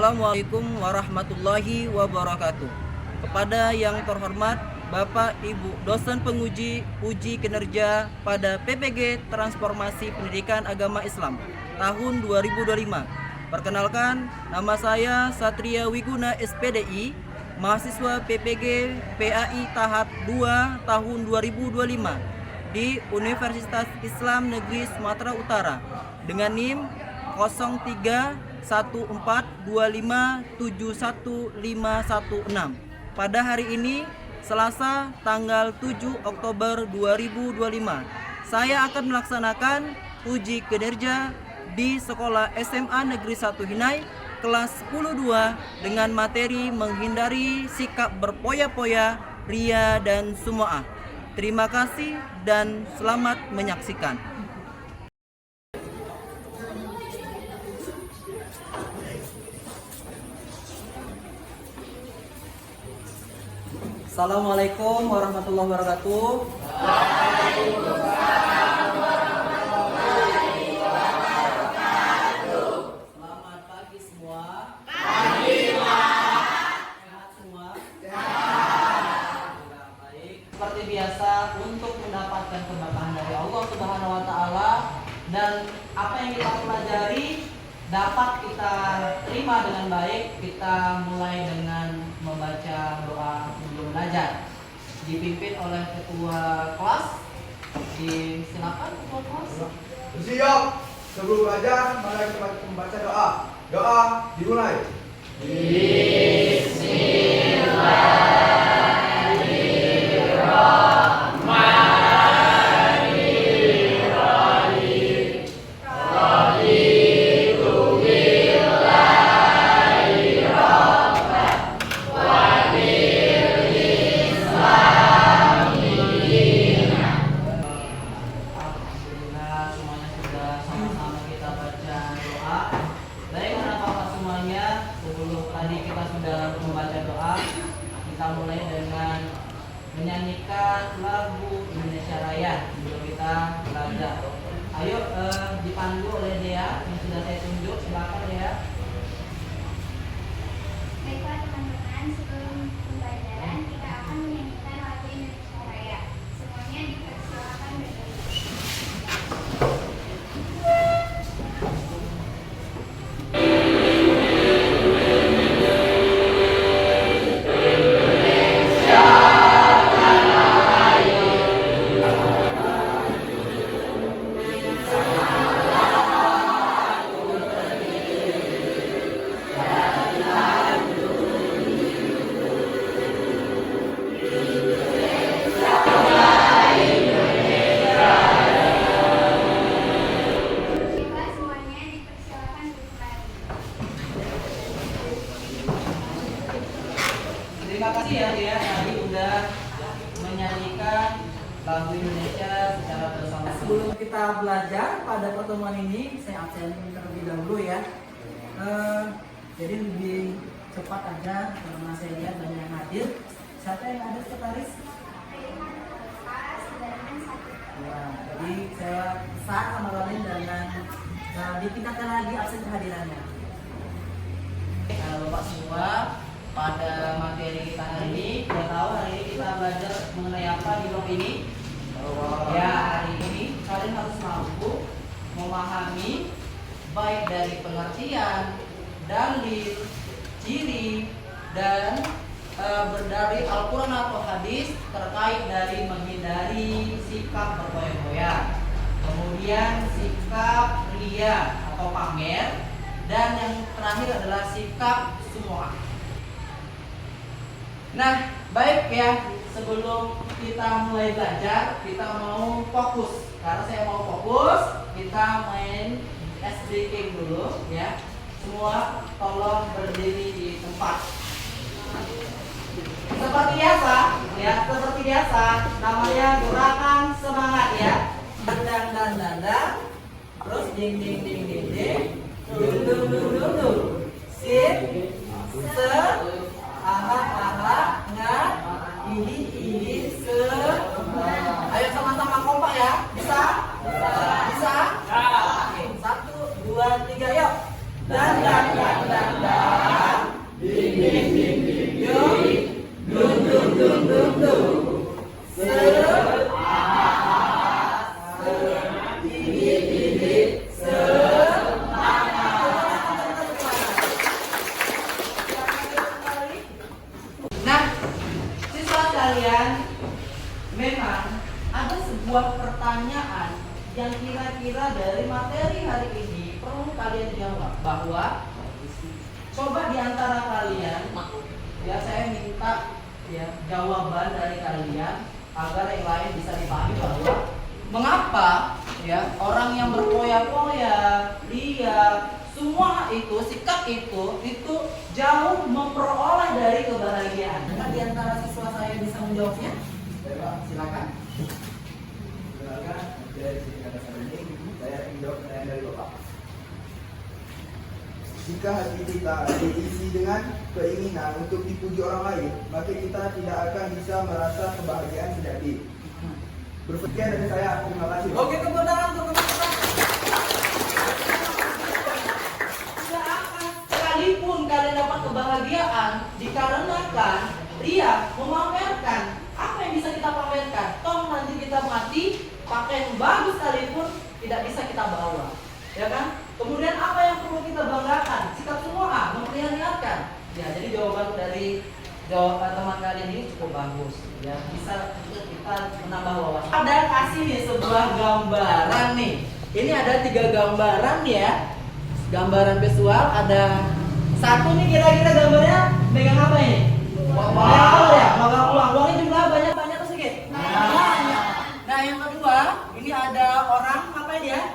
Assalamualaikum warahmatullahi wabarakatuh. Kepada yang terhormat Bapak Ibu dosen penguji uji kinerja pada PPG Transformasi Pendidikan Agama Islam tahun 2025. Perkenalkan, nama saya Satria Wiguna SPDI, mahasiswa PPG PAI tahap 2 tahun 2025 di Universitas Islam Negeri Sumatera Utara dengan NIM 0314257156. Pada hari ini Selasa tanggal 7 Oktober 2025, saya akan melaksanakan uji kinerja di Sekolah SMA Negeri 1 Hinai kelas 10-2 dengan materi menghindari sikap berpoya-poya, ria dan sumu'ah. Terima kasih dan selamat menyaksikan. Assalamualaikum warahmatullahi wabarakatuh. Waalaikumsalam warahmatullahi wabarakatuh. Selamat pagi semua. Pagi, Pak. Sehat semua? Sehat. Baik. Seperti biasa, untuk mendapatkan keberkahan dari Allah Subhanahu wa taala dan apa yang kita pelajari dapat kita terima dengan baik, kita mulai dengan membaca doa sebelum belajar. Dipimpin oleh ketua kelas. Silakan ketua kelas. Siap. Sebelum belajar, mari kita membaca doa. Doa dimulai. Kita mulai dengan menyanyikan lagu Indonesia Raya sebelum kita belajar. Ayo dipandu oleh Dea yang sudah saya tunjuk. Silakan Dea. Baiklah teman-teman, sebelum pembelajaran kita akan menyanyikan lagu Indonesia Raya. Semuanya dipersilakan berdiri. Terima kasih ya Dea, tadi udah menyanyikan lagu Indonesia secara bersama. Sebelum kita belajar pada pertemuan ini, saya absen terlebih dahulu ya. Jadi lebih cepat aja karena saya lihat banyak yang hadir. Siapa yang ada sekretaris? Ya, jadi saya pesan sama kalian dengan ditingkatkan lagi absen kehadirannya. Bapak semua, pada materi kita hari ini, kita tahu hari ini kita belajar mengenai apa di blok ini. Ya, hari ini kalian harus mampu memahami baik dari pengertian, dalil, ciri, dan berdalil Al-Quran atau hadis terkait dari menghindari sikap berpoya-poya, kemudian sikap ria atau pamer, dan yang terakhir adalah sikap sumu'ah. Nah, baik ya, sebelum kita mulai belajar, kita mau fokus. Karena saya mau fokus, kita main SDK dulu ya. Semua tolong berdiri di tempat. Seperti biasa, ya, seperti biasa, namanya gerakan semangat ya. Dandang, terus ding, dulu, sit, se, aha, ngat, ini, se. Ayo sama-sama kompak ya, bisa? Bisa? Oke, 1, 2, 3, yuk. Dan. kalian, memang ada sebuah pertanyaan yang kira-kira dari materi hari ini perlu kalian jawab, bahwa coba di antara kalian, ya saya minta ya jawaban dari kalian agar yang lain bisa dipahami bahwa mengapa ya orang yang berpoya-poya, liar, semua itu sikap itu jauh memperoleh dari kebahagiaan. Nah, di antara siswa saya bisa menjawabnya? Silakan. Silakan dari sini kata ini saya ingin jawab pertanyaan dari Bapak. Jika hati kita diisi dengan keinginan untuk dipuji orang lain, maka kita tidak akan bisa merasa kebahagiaan sejati. Bersekian dari saya, terima kasih. Oke, tepuk tangan untuk teman-teman. Tidak akan sekalipun kalian dapat kebahagiaan dikarenakan ria memamerkan. Apa yang bisa kita pamerkan? Toh nanti kita mati, pakaian bagus sekalipun tidak bisa kita bawa, ya kan? Kemudian apa yang perlu kita banggakan? Sikap semua memperlihatkan. Ya, jadi jawaban dari teman kalian ini cukup bagus. Ya, bisa kita menambah wawasan. Ada kasih nih sebuah gambaran nih. Ini ada 3 gambaran ya. Gambaran visual ada satu nih, kira-kira gambarnya megang apa ini? Wow, ya, megang uang. Uangnya jumlah banyak atau sedikit? Banyak. Nah, yang kedua, ini ada orang apa dia?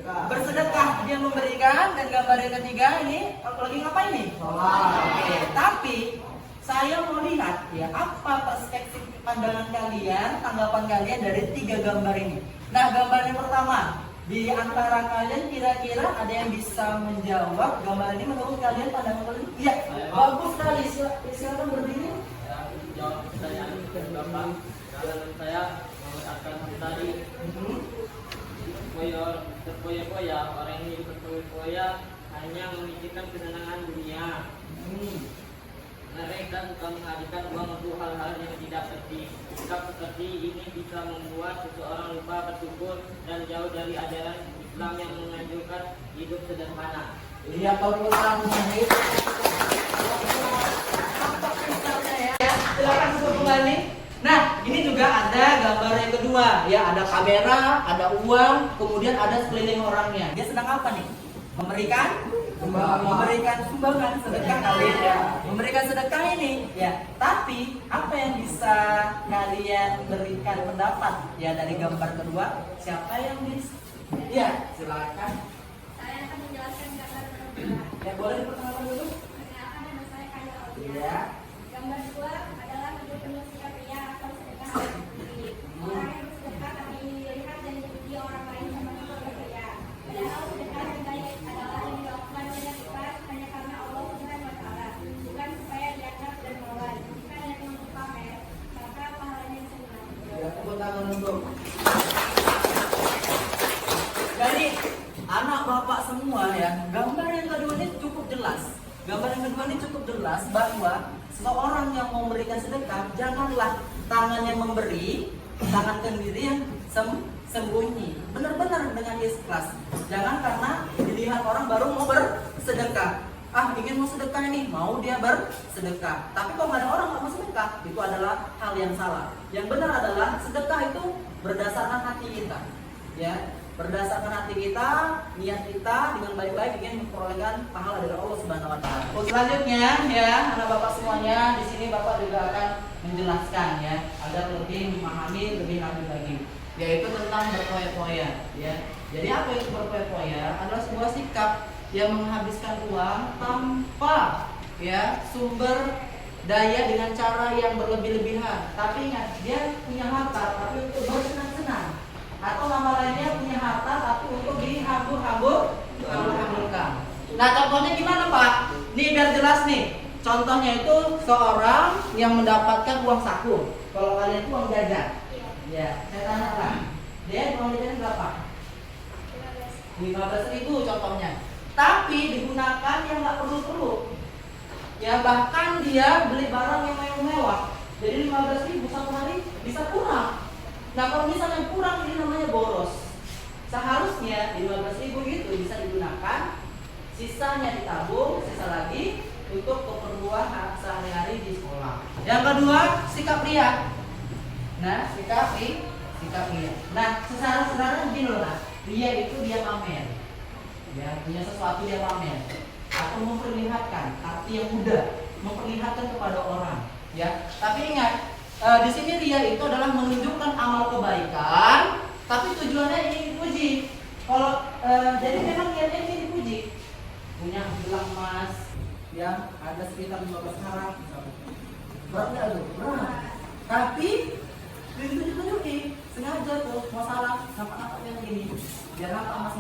Bersedekah, dia memberikan. Dan gambar yang ketiga ini lagi ngapain nih? Oke, tapi saya mau lihat ya apa perspektif pandangan kalian, tanggapan kalian dari 3 gambar ini. Nah, gambar yang pertama, di antara kalian kira-kira ada yang bisa menjawab gambar ini menurut kalian, pandangan kalian? Iya, bagus sekali. Silakan berdiri. Jawab pertanyaan Bapak. Kalau saya mengatakan tadi berpoya-poya, orang ini berpoya-poya hanya memikirkan kesenangan dunia. Mereka suka menghabiskan uang untuk hal-hal yang tidak penting. Sikap seperti ini bisa membuat seseorang lupa bersyukur dan jauh dari ajaran Islam yang menganjurkan hidup sederhana. Iya, kalau silakan untuk kembali. Nah, ini juga ada gambar yang kedua, ya ada kamera, ada uang, kemudian ada sekeliling orangnya. Dia sedang apa nih? Memberikan sumbangan, sedekah kali ya. Memberikan sedekah ini, ya. Tapi apa yang bisa kalian berikan pendapat ya dari gambar kedua? Siapa yang bisa? Ya, silakan. Saya akan menjelaskan gambar kedua. Ya, boleh diperkenalkan dulu. Perkenalkan nama saya Kaya Aulia. Iya. Gambar 2 adalah hidup penuh sikap ria atau sedekah pada diri. Orang yang bersedekah tapi ingin dilihat dan dipuji orang lain sama-sama berbeda. Padahal sedekah yang baik adalah yang dilakukan oleh kita hanya karena Allah Subhanahu wa Ta'ala, bukan supaya dianggap dermawan. Jika hanya untuk pamer, maka pahalanya senang. Ya, tepuk tangan untuk. Jadi anak bapak semua ya, gambar yang kedua ini cukup jelas. Gambar yang kedua ini cukup jelas bahwa seorang yang mau memberikan sedekah, janganlah tangan yang memberi, tangan sendiri yang sembunyi. Benar-benar dengan ikhlas. Jangan karena dilihat orang baru mau bersedekah. Ingin mau sedekah ini, mau dia bersedekah. Tapi kalau nggak ada orang nggak mau sedekah, itu adalah hal yang salah. Yang benar adalah sedekah itu berdasarkan hati kita, ya. Berdasarkan hati kita, niat kita dengan baik-baik ingin memperolehkan pahala dari Allah Subhanahu wa Ta'ala. Selanjutnya ya, anak bapak semuanya, di sini bapak juga akan menjelaskan ya agar lebih memahami lebih lanjut lagi, yaitu tentang berpoya-poya ya. Jadi apa itu berpoya-poya? Adalah sebuah sikap yang menghabiskan uang tanpa ya sumber daya dengan cara yang berlebih-lebihan. Tapi ingat, dia punya harta tapi untuk bersenang-senang. Atau nama lainnya punya harta tapi untuk dihambur-hamburkan. Nah, contohnya gimana, Pak? Nih biar jelas nih. Contohnya itu seorang yang mendapatkan uang saku. Kalau kalian itu uang jajan. Ya, saya tanya Pak. Dia uang jajan berapa? 15.000 contohnya. Tapi digunakan yang nggak perlu-perlu. Ya, bahkan dia beli barang yang mewah. Jadi 15.000 satu hari bisa kurang. Nah, kalau misalnya kurang, ini namanya boros. Seharusnya 15.000 itu bisa digunakan, sisanya ditabung, sisa lagi untuk keperluan sehari-hari di sekolah. Yang kedua, sikap ria. Nah, sikap ria. Nah, secara begini loh, nah. Ria itu dia pamer. Ya, punya sesuatu dia pamer atau memperlihatkan, arti yang mudah, memperlihatkan kepada orang, ya. Tapi ingat, di sini ria itu adalah menunjukkan amal kebaikan, tapi tujuannya ingin dipuji. Kalau jadi memang niatnya ingin dipuji. Punya gelang emas yang ada sekitar 15 karat, berat nggak tuh? Berat. Tapi ditunjukin, sengaja tuh masalah nampak yang gini, biar nampak emas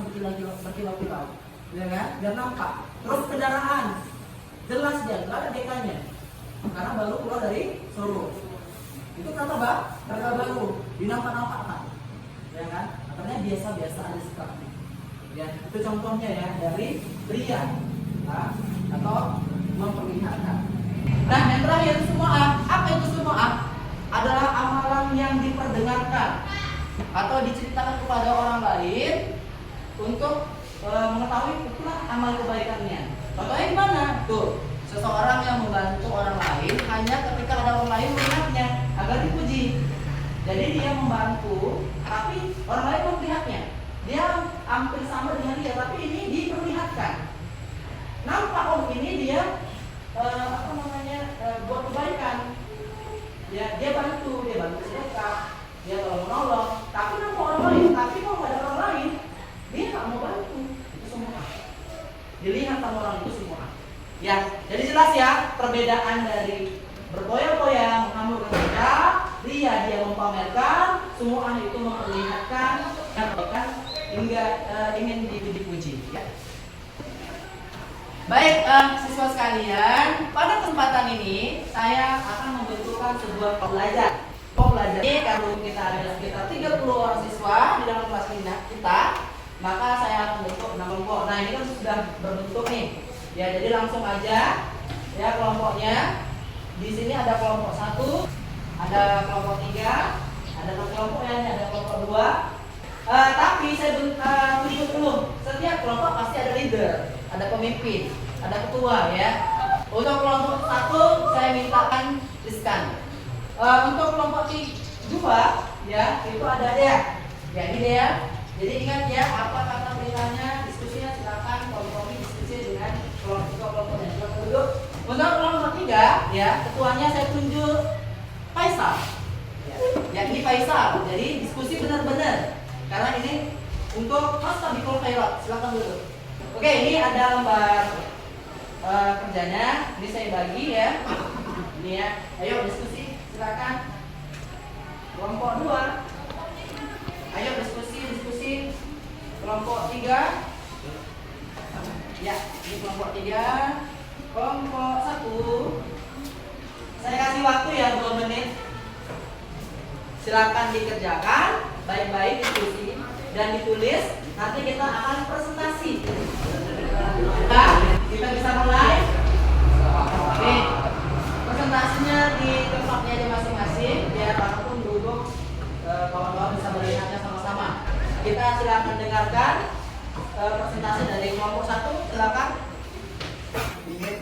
berkilau-kilau, ya kan? Biar nampak. Terus kendaraan, jelas dia, nggak ada dekanya, karena baru keluar dari Solo. Itu kata bang, harga baru, dinampak-nampakkan, ya kan? Katanya biasa-biasa ada sikapnya. Ya, itu contohnya ya dari ria, nah, atau memperlihatkan. Nah, yang terakhir semua apa itu semua adalah amalan yang diperdengarkan atau diceritakan kepada orang lain untuk mengetahui itulah amal kebaikannya. Contohnya gimana? Tuh, seseorang yang membantu orang lain hanya ketika ada orang lain melihatnya agar dipuji. Jadi dia membantu, tapi orang lain melihatnya. Dia hampir sama dengan dia, tapi ini diperlihatkan. Nampak ini dia buat kebaikan. Ya, dia bantu sedekah, dia menolong, tapi nampak orang lain, tapi kalau ada orang lain, dia nggak mau bantu. Itu semua dilihat sama orang itu semua. Ya, jadi jelas ya perbedaan dari berfoya-foya, menghamburkan kita, dia mempamerkan, semua itu memperlihatkan dan hingga ingin dipuji. Ya. Baik, siswa sekalian, pada kesempatan ini saya akan membentukkan sebuah kelompok belajar. Kelompok belajar ini kalau kita ada sekitar 30 orang siswa di dalam kelas kita, maka saya akan bentuk 6 kelompok. Nah, ini kan sudah berbentuk nih. Ya, jadi langsung aja ya kelompoknya. Di sini ada kelompok 1, ada kelompok 3, ada kelompok yang ada kelompok 2. Tapi saya tunjuk dulu, setiap kelompok pasti ada leader, ada pemimpin, ada ketua ya. Untuk kelompok 1 saya mintakan Rizkan. Untuk kelompok 2 ya itu ada dia. Ya ini dia. Jadi ingat ya apa kata perintahnya, diskusinya silakan kompromi diskusi dengan kelompoknya. Silakan duduk. Untuk kelompok 3 ya ketuanya saya tunjuk Faisal. Ya ini Faisal. Jadi diskusi benar-benar. Karena ini untuk Fastabiqul Khairat, silakan dulu. Oke, ini ada lembar kerjanya. Ini saya bagi ya. Ini ya. Ayo diskusi, silakan. Kelompok 2. Ayo diskusi. Kelompok 3. Ya, ini kelompok 3. Kelompok 1. Saya kasih waktu ya 2 menit. Silakan dikerjakan baik-baik, diskusi dan ditulis. Nanti kita akan presentasi. Nah, kita bisa mulai. Oke, presentasinya di tempatnya aja masing-masing biar apapun duduk, kawan-kawan bisa melihatnya sama-sama. Kita silakan dengarkan presentasi dari kelompok 1. Silakan. Ingin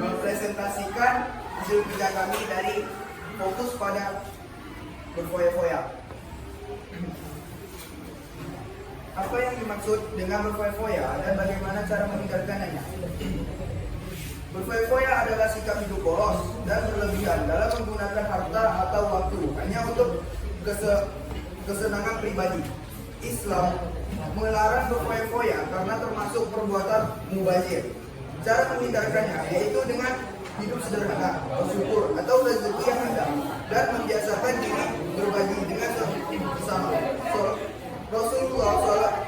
mempresentasikan hasil kerja kami dari fokus pada berfoya-foya. Apa yang dimaksud dengan berfoya-foya dan bagaimana cara menghindarkannya? Berfoya-foya adalah sikap hidup boros dan berlebihan dalam menggunakan harta atau waktu hanya untuk kesenangan pribadi. Islam melarang berfoya-foya karena termasuk perbuatan mubazir. Cara menghindarkannya yaitu dengan hidup sederhana, bersyukur atau rezeki yang ada, dan membiasakan diri berbagi dengan sesama. Rasulullah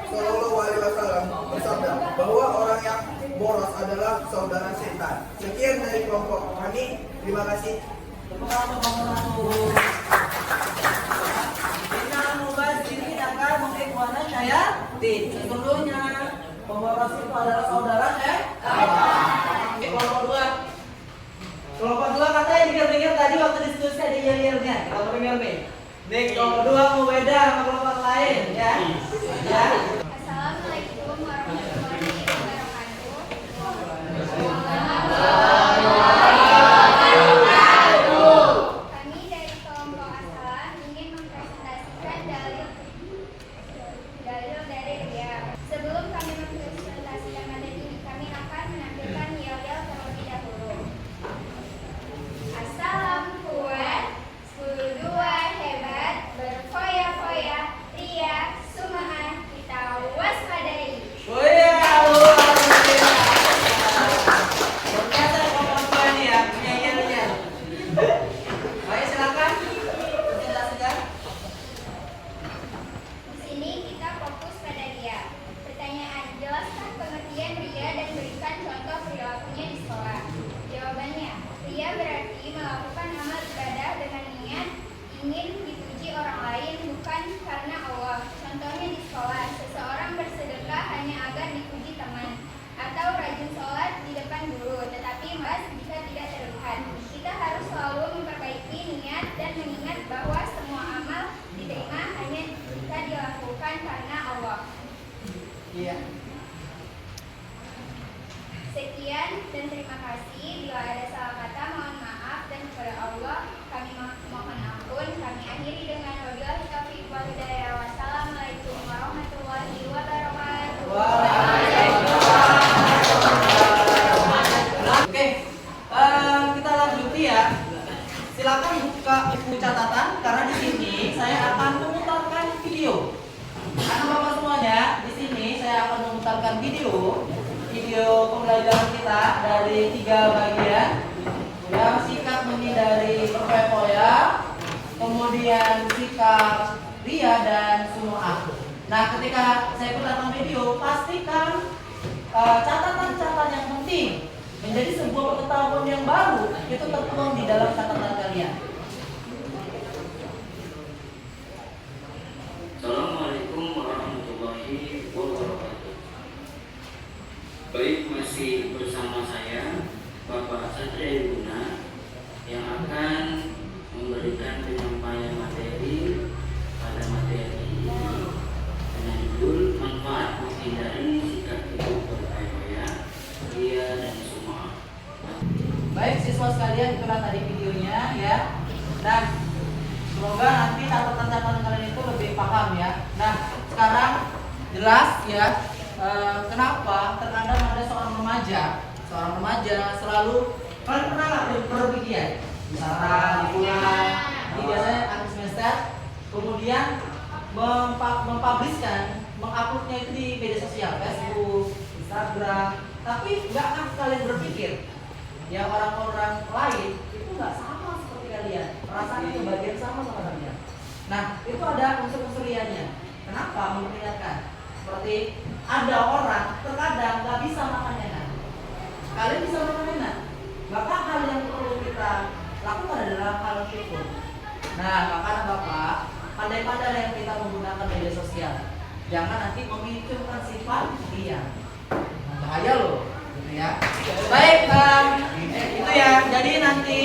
Shallallahu Alaihi Wasallam bersabda bahwa orang yang boros adalah saudara setan. Sekian dari kelompok kami. Terima kasih. Sesungguhnya pemboros itu adalah saudara kelompok 2. Kelompok 2 katanya dengar tadi waktu diskusi ada yel-yelnya. Kalau dengar nih. Nih kelompok 2 mau beda sama kelompok lain ya. Ya. Assalamualaikum warahmatullahi wabarakatuh. mempresentasikan materi ini, kami akan menampilkan yel-yel terlebih dahulu. Assalam kuat, 10-2 hebat, berfoya-foya, ria, sumaah, kita waspadai. Oh iya, alhamdulillah. Ternyata kawan-kawan ini ya, punya yel-yel. Baik, silakan. Jelaskan. Di sini kita fokus pada ria. Pertanyaan, jelaskan pengertian ria dan berikan contoh perilakunya di sekolah. Jawabannya, ria berarti melakukan amal ibadah dengan niat ingin dipuji orang lain bukan karena Allah. Contohnya di sekolah, seseorang bersedekah hanya agar dipuji teman, atau rajin sholat di depan guru, tetapi malas jika tidak terlihat. Kita harus selalu memperbaiki niat dan mengingat bahwa semua amal diterima hanya jika dilakukan karena Allah. Iya. Sekian dan terima kasih. Bila ada salah kata mohon maaf, dan kepada Allah kami mohon ampun. Kami akhiri dengan wabillahi taufiq wal hidayah. Wassalamualaikum warahmatullahi wabarakatuh. Oke, kita lanjuti ya. Silakan buka buku catatan karena di sini saya akan memutarkan video. Anak-anak semuanya, di sini saya akan memutarkan video pembelajaran kita dari 3 bagian. Yang sikap menghindari foya-foya, kemudian sikap ria dan sumu'ah. Nah, ketika saya putarkan video, pastikan catatan-catatan yang penting menjadi sebuah pengetahuan yang baru itu tertuang di dalam catatan kalian. Assalamualaikum warahmatullahi wabarakatuh. Baik, masih bersama saya Bapak Satria Yuna yang akan memberikan penyampaian materi pada materi ini dengan judul manfaat menghindari sikap hidup berfoya-foya, ria dan sumu'ah. Baik siswa sekalian, itulah tadi videonya ya. Nah, semoga nanti catatan-catatan kalian itu lebih paham ya. Nah, sekarang jelas ya kenapa terkadang ada seorang remaja selalu, kalian pernah nggak berpergian? Misalkan liburan, ini biasanya akhir semester, kemudian mempublishkan, menguploadnya itu di media sosial, Facebook, Instagram, tapi nggak akan kalian berpikir ya orang-orang lain itu nggak sama seperti kalian, rasanya kebagian sama kalian. Nah, itu ada unsur-unsur rianya. Kenapa memperlihatkan? Seperti ada orang terkadang nggak bisa makan enak, kalian bisa makan enak, maka hal yang perlu kita lakukan adalah hal syukur. Nah, makanya Bapak pandai-pandai yang kita menggunakan media sosial, jangan nanti memunculkan sifat ria. Nah, bahaya loh, gitu ya. Baik, itu ya. Jadi nanti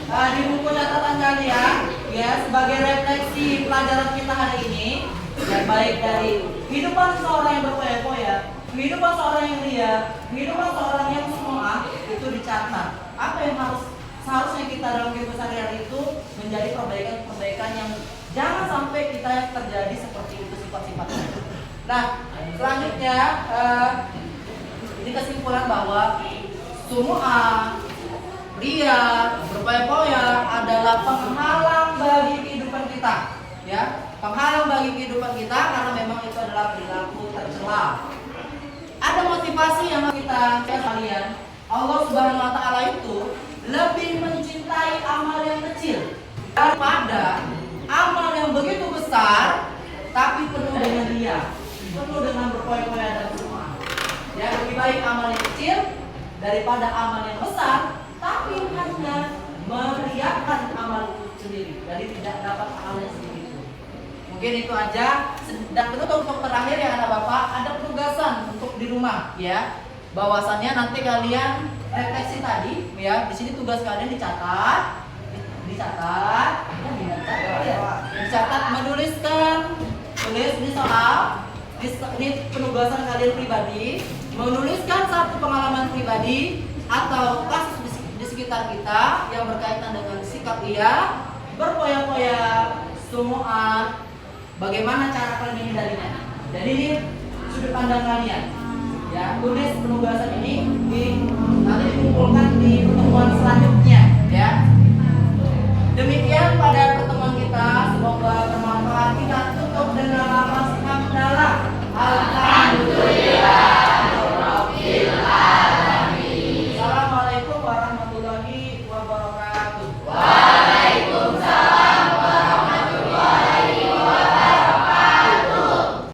di buku catatan kalian ya, sebagai refleksi pelajaran kita hari ini, ya, baik dari kehidupan seorang yang berfoya-foya, kehidupan seorang yang ria, kehidupan seorang yang sumu'ah, itu dicatat. Apa yang seharusnya kita dalam kehidupan sehari-hari itu menjadi perbaikan-perbaikan yang jangan sampai kita terjadi seperti itu sifat-sifatnya. Nah, selanjutnya ini kesimpulan bahwa sumu'ah, ria, berfoya-foya adalah penghalang bagi kehidupan kita, ya, penghalang bagi kehidupan kita karena memang itu adalah perilaku tercela. Ada motivasi yang kita kalian, Allah Subhanahu Wa Taala itu lebih mencintai amal yang kecil daripada amal yang begitu besar tapi penuh dengan ria, penuh dengan berfoya-foya dan sumu'ah. Ya, lebih baik amal yang kecil daripada amal yang besar tapi hanya meriakan amal sendiri, jadi tidak dapat amalnya sendiri. Mungkin itu aja. Dan untuk terakhir ya anak bapak, ada penugasan untuk di rumah ya. Bahwasannya nanti kalian refleksi tadi ya. Di sini tugas kalian dicatat, menuliskan, tulis di soal, ini penugasan kalian pribadi, menuliskan satu pengalaman pribadi atau kasus di sekitar kita yang berkaitan dengan sikap ria, berfoya-foya, sumu'ah, bagaimana cara kalian menghindarinya. Jadi ini sudut pandang kalian. Ya, tulis penugasan ini nanti dikumpulkan di pertemuan selanjutnya. Ya. Demikian pada pertemuan kita, semoga bermanfaat. Kita